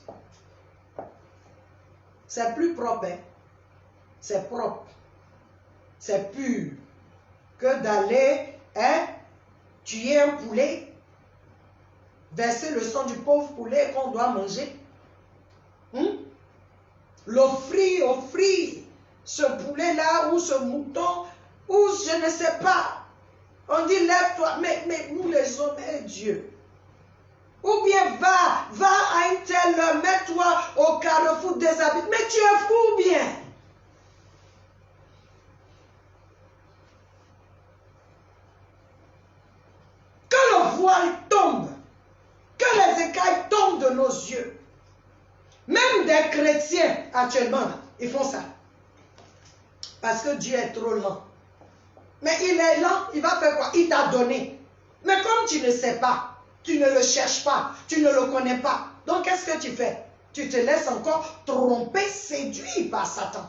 C'est plus propre, hein? C'est propre. C'est pur. Que d'aller tuer un poulet, verser le sang du pauvre poulet qu'on doit manger. L'offrir, ce poulet-là ou ce mouton, ou je ne sais pas. On dit lève-toi, mais nous les hommes, Dieu. Ou bien va à une telle heure, mets-toi au carrefour des habitants. Mais tu es fou ou bien? Que le voile tombe, que les écailles tombent de nos yeux. Même des chrétiens actuellement, ils font ça. Parce que Dieu est trop lent. Mais il est lent, il va faire quoi? Il t'a donné. Mais comme tu ne sais pas, tu ne le cherches pas, tu ne le connais pas. Donc qu'est-ce que tu fais? Tu te laisses encore tromper, séduire par Satan.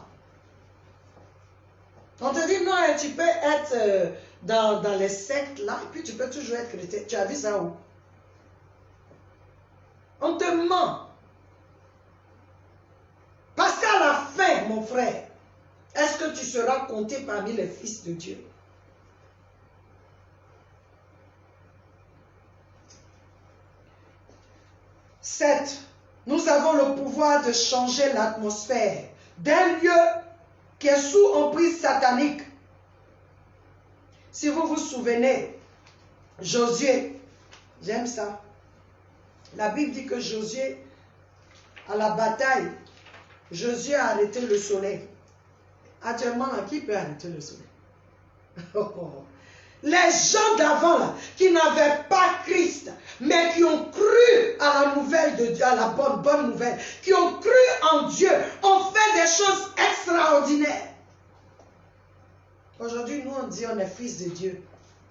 On te dit non, tu peux être dans les sectes là, et puis tu peux toujours être chrétien. Tu as vu ça où? On te ment. Parce qu'à la fin, mon frère, est-ce que tu seras compté parmi les fils de Dieu? 7. Nous avons le pouvoir de changer l'atmosphère d'un lieu qui est sous emprise satanique. Si vous vous souvenez, Josué, j'aime ça. La Bible dit que Josué, à la bataille, Josué a arrêté le soleil. Actuellement, qui peut arrêter le soleil? Les gens d'avant là, qui n'avaient pas Christ, mais qui ont cru à la nouvelle de Dieu, à la bonne nouvelle, qui ont cru en Dieu, ont fait des choses extraordinaires. Aujourd'hui, nous on dit on est fils de Dieu,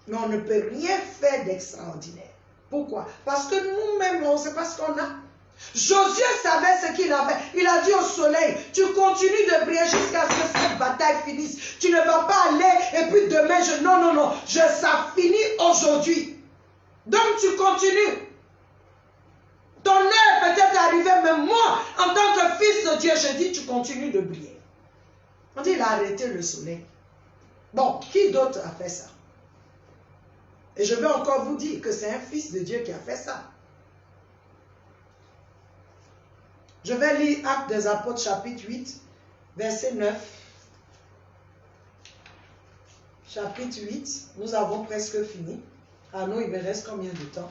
mais on ne peut rien faire d'extraordinaire. Pourquoi? Parce que nous-mêmes, on ne sait pas ce qu'on a. Josué savait ce qu'il avait. Il a dit au soleil, tu continues de briller jusqu'à ce que cette bataille finisse. Tu ne vas pas aller et puis demain, non, ça finit aujourd'hui. Donc tu continues. Ton heure est peut-être arrivée, mais moi, en tant que fils de Dieu, je dis, tu continues de briller. On dit, il a arrêté le soleil. Bon, qui d'autre a fait ça? Et je vais encore vous dire que c'est un fils de Dieu qui a fait ça. Je vais lire Actes des Apôtres chapitre 8, verset 9. Chapitre 8, nous avons presque fini. Ah non, il me reste combien de temps?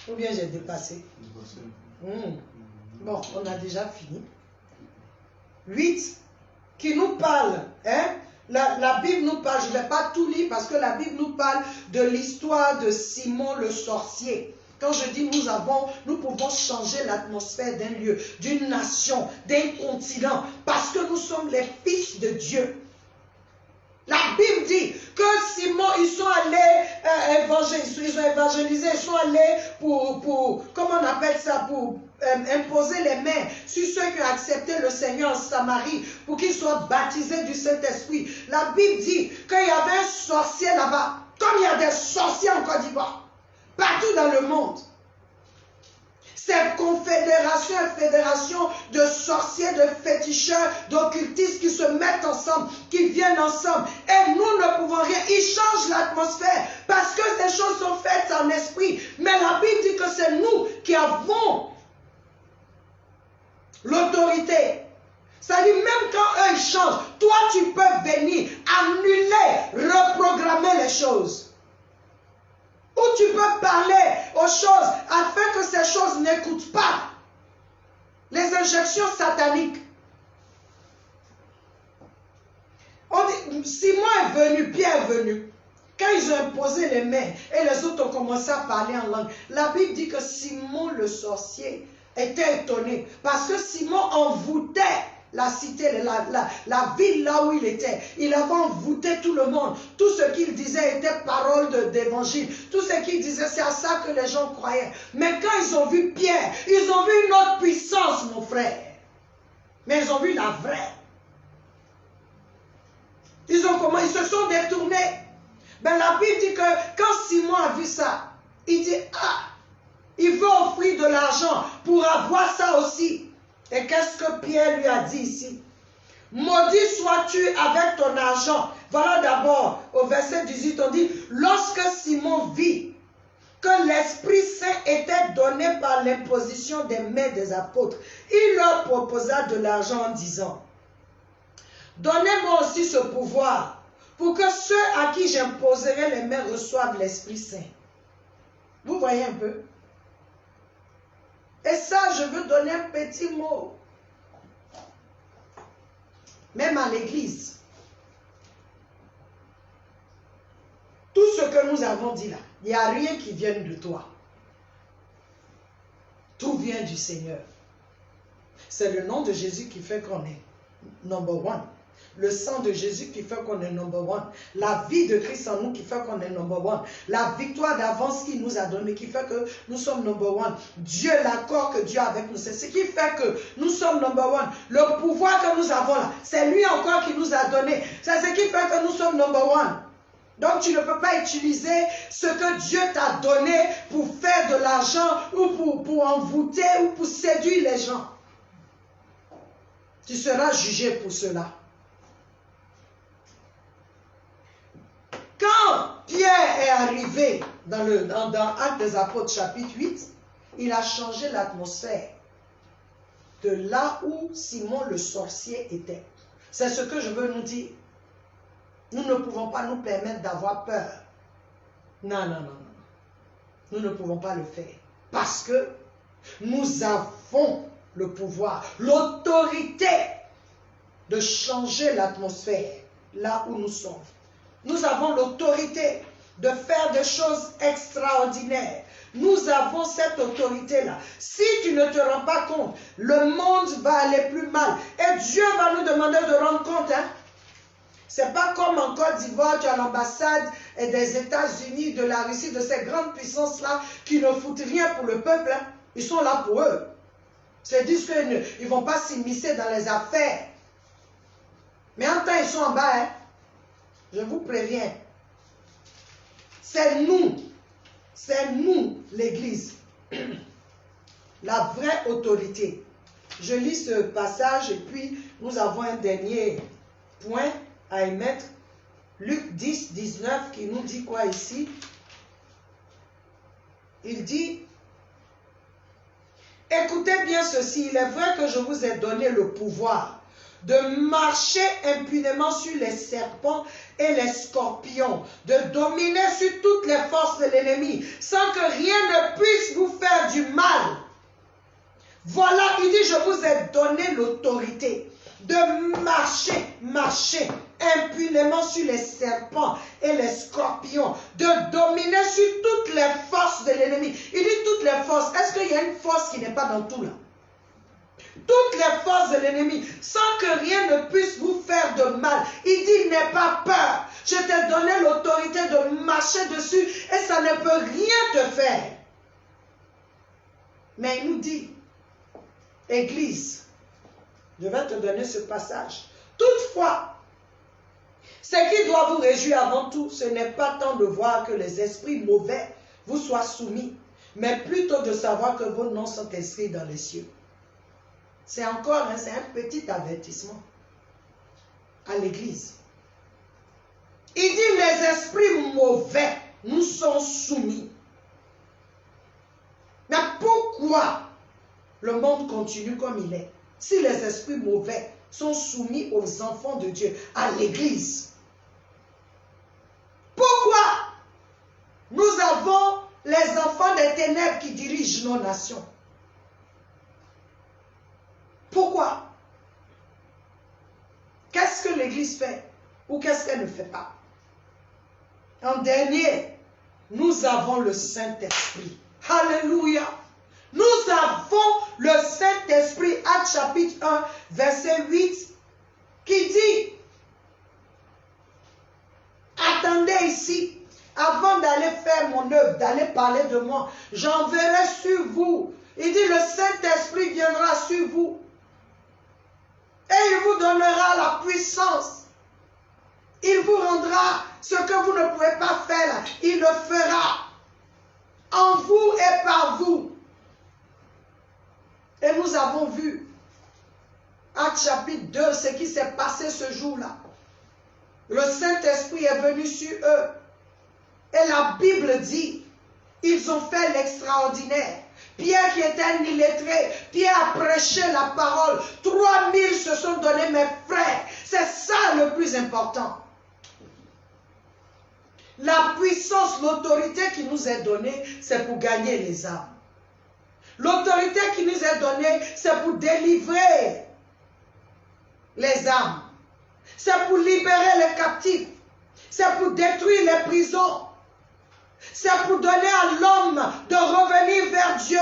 Ou bien j'ai dépassé? Bon, on a déjà fini. 8, qui nous parle, hein? La Bible nous parle, je ne vais pas tout lire parce que la Bible nous parle de l'histoire de Simon le sorcier. Quand je dis nous pouvons changer l'atmosphère d'un lieu, d'une nation, d'un continent, parce que nous sommes les fils de Dieu. La Bible dit que Simon, ils sont allés ils ont évangélisé, ils sont allés pour comment on appelle ça, pour imposer les mains sur ceux qui ont accepté le Seigneur en Samarie, pour qu'ils soient baptisés du Saint-Esprit. La Bible dit qu'il y avait un sorcier là-bas, comme il y a des sorciers en Côte d'Ivoire, partout dans le monde. Cette confédération et fédération de sorciers, de féticheurs, d'occultistes qui se mettent ensemble, qui viennent ensemble. Et nous ne pouvons rien. Ils changent l'atmosphère parce que ces choses sont faites en esprit. Mais la Bible dit que c'est nous qui avons l'autorité. Ça dit, même quand eux ils changent, toi tu peux venir annuler, reprogrammer les choses. Ou tu peux parler aux choses afin que ces choses n'écoutent pas les injections sataniques. Simon est venu, Pierre est venu. Quand ils ont imposé les mains et les autres ont commencé à parler en langue, la Bible dit que Simon le sorcier était étonné parce que Simon envoûtait la cité, la ville là où il était. Il avait envoûté tout le monde. Tout ce qu'il disait était parole d'évangile. Tout ce qu'il disait, c'est à ça que les gens croyaient. Mais quand ils ont vu Pierre, ils ont vu une autre puissance, mon frère. Mais ils ont vu la vraie. Ils se sont détournés. Ben, la Bible dit que quand Simon a vu ça, il dit, ah, il veut offrir de l'argent pour avoir ça aussi. Et qu'est-ce que Pierre lui a dit ici? Maudit sois-tu avec ton argent. Voilà d'abord, au verset 18, on dit, lorsque Simon vit que l'Esprit Saint était donné par l'imposition des mains des apôtres, il leur proposa de l'argent en disant, donnez-moi aussi ce pouvoir pour que ceux à qui j'imposerai les mains reçoivent l'Esprit Saint. Vous voyez un peu? Et ça, je veux donner un petit mot. Même à l'église. Tout ce que nous avons dit là, il n'y a rien qui vienne de toi. Tout vient du Seigneur. C'est le nom de Jésus qui fait qu'on est number one. Le sang de Jésus qui fait qu'on est number one. La vie de Christ en nous qui fait qu'on est number one. La victoire d'avance qu'il nous a donnée qui fait que nous sommes number one. Dieu, l'accord que Dieu a avec nous, c'est ce qui fait que nous sommes number one. Le pouvoir que nous avons là, c'est lui encore qui nous a donné. C'est ce qui fait que nous sommes number one. Donc tu ne peux pas utiliser ce que Dieu t'a donné pour faire de l'argent ou pour envoûter ou pour séduire les gens. Tu seras jugé pour cela. Quand Pierre est arrivé dans Actes des Apôtres chapitre 8, il a changé l'atmosphère de là où Simon le sorcier était. C'est ce que je veux nous dire. Nous ne pouvons pas nous permettre d'avoir peur. Non, non, non, non. Nous ne pouvons pas le faire. Parce que nous avons le pouvoir, l'autorité de changer l'atmosphère là où nous sommes. Nous avons l'autorité de faire des choses extraordinaires. Nous avons cette autorité-là. Si tu ne te rends pas compte, le monde va aller plus mal. Et Dieu va nous demander de rendre compte. Hein? Ce n'est pas comme en Côte d'Ivoire, tu as l'ambassade des États-Unis, de la Russie, de ces grandes puissances-là qui ne foutent rien pour le peuple. Hein? Ils sont là pour eux. Ils disent qu'ils ne vont pas s'immiscer dans les affaires. Mais en temps, ils sont en bas. Hein? Je vous préviens. C'est nous l'Église. La vraie autorité. Je lis ce passage et puis nous avons un dernier point à émettre. Luc 10, 19 qui nous dit quoi ici? Il dit, écoutez bien ceci, il est vrai que je vous ai donné le pouvoir de marcher impunément sur les serpents et les scorpions, de dominer sur toutes les forces de l'ennemi, sans que rien ne puisse vous faire du mal. Voilà, il dit, je vous ai donné l'autorité de marcher impunément sur les serpents et les scorpions, de dominer sur toutes les forces de l'ennemi. Il dit toutes les forces. Est-ce qu'il y a une force qui n'est pas dans tout là? Toutes les forces de l'ennemi, sans que rien ne puisse vous faire de mal. Il dit, n'aie pas peur. Je t'ai donné l'autorité de marcher dessus et ça ne peut rien te faire. Mais il nous dit, Église, je vais te donner ce passage. Toutefois, ce qui doit vous réjouir avant tout, ce n'est pas tant de voir que les esprits mauvais vous soient soumis, mais plutôt de savoir que vos noms sont inscrits dans les cieux. C'est encore c'est un petit avertissement à l'église. Il dit les esprits mauvais nous sont soumis. Mais pourquoi le monde continue comme il est? Si les esprits mauvais sont soumis aux enfants de Dieu, à l'église. Pourquoi nous avons les enfants des ténèbres qui dirigent nos nations? Pourquoi? Qu'est-ce que l'Église fait ou qu'est-ce qu'elle ne fait pas? En dernier, nous avons le Saint-Esprit. Alléluia! Nous avons le Saint-Esprit, Actes chapitre 1, verset 8, qui dit, attendez ici, avant d'aller faire mon œuvre, d'aller parler de moi, j'enverrai sur vous. Il dit, le Saint-Esprit viendra sur vous. Et il vous donnera la puissance. Il vous rendra ce que vous ne pouvez pas faire. Il le fera en vous et par vous. Et nous avons vu, Actes chapitre 2, ce qui s'est passé ce jour-là. Le Saint-Esprit est venu sur eux. Et la Bible dit, ils ont fait l'extraordinaire. Pierre qui était un illettré, Pierre a prêché la parole. 3000 se sont donnés, mes frères. C'est ça le plus important. La puissance, l'autorité qui nous est donnée, c'est pour gagner les âmes. L'autorité qui nous est donnée, c'est pour délivrer les âmes. C'est pour libérer les captifs. C'est pour détruire les prisons. C'est pour donner à l'homme de revenir vers Dieu.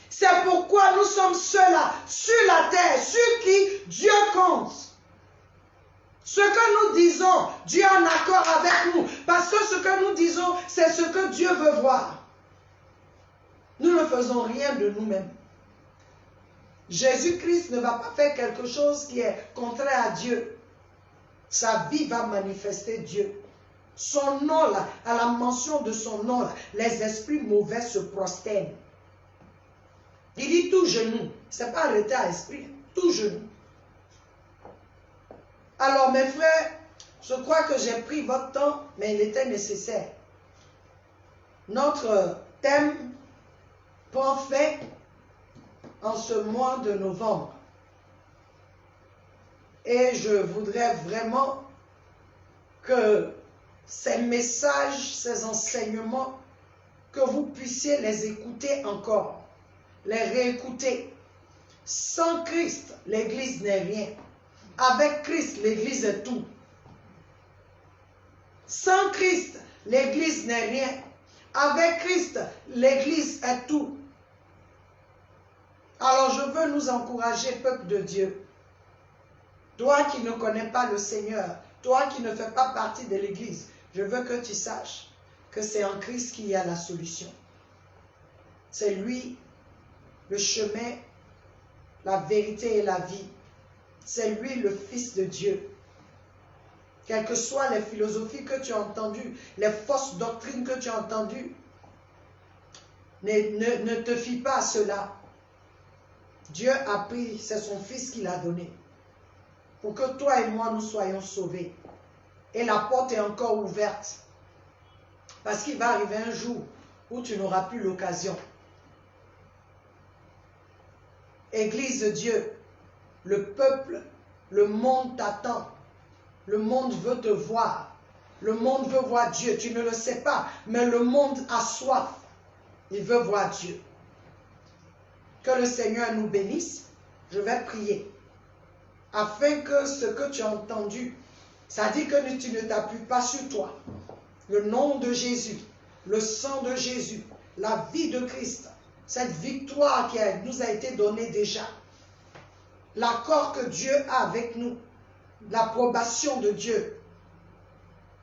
C'est pourquoi nous sommes ceux-là, sur la terre, sur qui Dieu compte. Ce que nous disons, Dieu est en accord avec nous. Parce que ce que nous disons, c'est ce que Dieu veut voir. Nous ne faisons rien de nous-mêmes. Jésus-Christ ne va pas faire quelque chose qui est contraire à Dieu. Sa vie va manifester Dieu. Son nom là, à la mention de son nom là, les esprits mauvais se prosternent. Il dit tout genou. Ce n'est pas arrêté à esprit, tout genou. Alors mes frères, je crois que j'ai pris votre temps, mais il était nécessaire. Notre thème prend fin en ce mois de novembre. Et je voudrais vraiment que ces messages, ces enseignements, que vous puissiez les écouter encore, les réécouter. Sans Christ, l'Église n'est rien. Avec Christ, l'Église est tout. Sans Christ, l'Église n'est rien. Avec Christ, l'Église est tout. Alors je veux nous encourager, peuple de Dieu. Toi qui ne connais pas le Seigneur, toi qui ne fais pas partie de l'Église, je veux que tu saches que c'est en Christ qu'il y a la solution. C'est lui, le chemin, la vérité et la vie. C'est lui le Fils de Dieu. Quelles que soient les philosophies que tu as entendues, les fausses doctrines que tu as entendues, ne te fie pas à cela. Dieu a pris, c'est son Fils qui l'a donné, pour que toi et moi nous soyons sauvés. Et la porte est encore ouverte. Parce qu'il va arriver un jour où tu n'auras plus l'occasion. Église de Dieu, le peuple, le monde t'attend. Le monde veut te voir. Le monde veut voir Dieu. Tu ne le sais pas, mais le monde a soif. Il veut voir Dieu. Que le Seigneur nous bénisse. Je vais prier. Afin que ce que tu as entendu, ça dit que tu ne t'appuies pas sur toi. Le nom de Jésus, le sang de Jésus, la vie de Christ, cette victoire qui nous a été donnée déjà, l'accord que Dieu a avec nous, l'approbation de Dieu,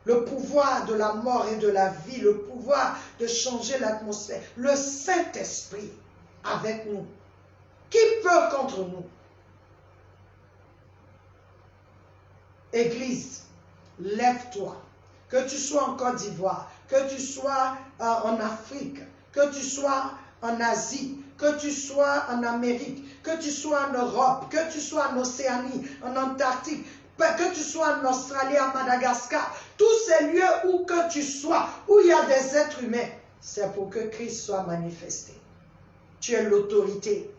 le pouvoir de la mort et de la vie, le pouvoir de changer l'atmosphère, le Saint-Esprit avec nous. Qui peut contre nous? Église, lève-toi. Que tu sois en Côte d'Ivoire, que tu sois en Afrique, que tu sois en Asie, que tu sois en Amérique, que tu sois en Europe, que tu sois en Océanie, en Antarctique, que tu sois en Australie, à Madagascar, tous ces lieux où que tu sois, où il y a des êtres humains, c'est pour que Christ soit manifesté. Tu es l'autorité.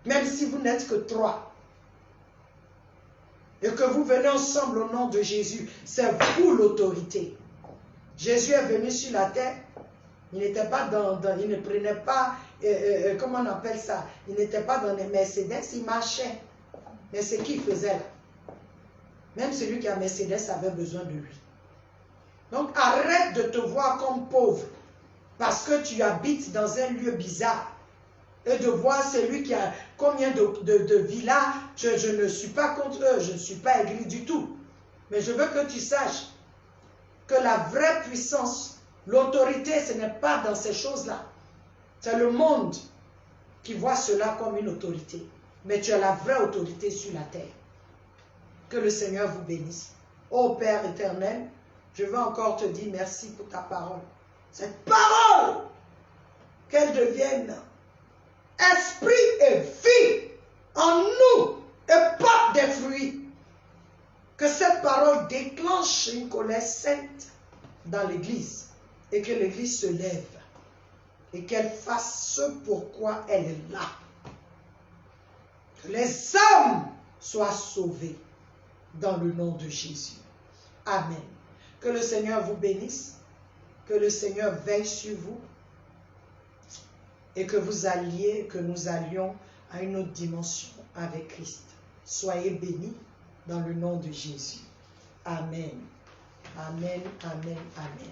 Même si vous n'êtes que 3, et que vous venez ensemble au nom de Jésus, c'est vous l'autorité. Jésus est venu sur la terre, il n'était pas il ne prenait pas, comment on appelle ça, il n'était pas dans les Mercedes, il marchait. Mais c'est qui faisait là? Même celui qui a Mercedes avait besoin de lui. Donc arrête de te voir comme pauvre, parce que tu habites dans un lieu bizarre. Et de voir celui qui a combien de villas, je ne suis pas contre eux, je ne suis pas aigri du tout. Mais je veux que tu saches que la vraie puissance, l'autorité, ce n'est pas dans ces choses-là. C'est le monde qui voit cela comme une autorité. Mais tu as la vraie autorité sur la terre. Que le Seigneur vous bénisse. Ô Père éternel, je veux encore te dire merci pour ta parole. Cette parole, qu'elle devienne esprit et vie en nous et porte des fruits. Que cette parole déclenche une colère sainte dans l'Église et que l'Église se lève et qu'elle fasse ce pourquoi elle est là. Que les hommes soient sauvés dans le nom de Jésus. Amen. Que le Seigneur vous bénisse, que le Seigneur veille sur vous et que nous allions à une autre dimension avec Christ. Soyez bénis dans le nom de Jésus. Amen. Amen, amen, amen.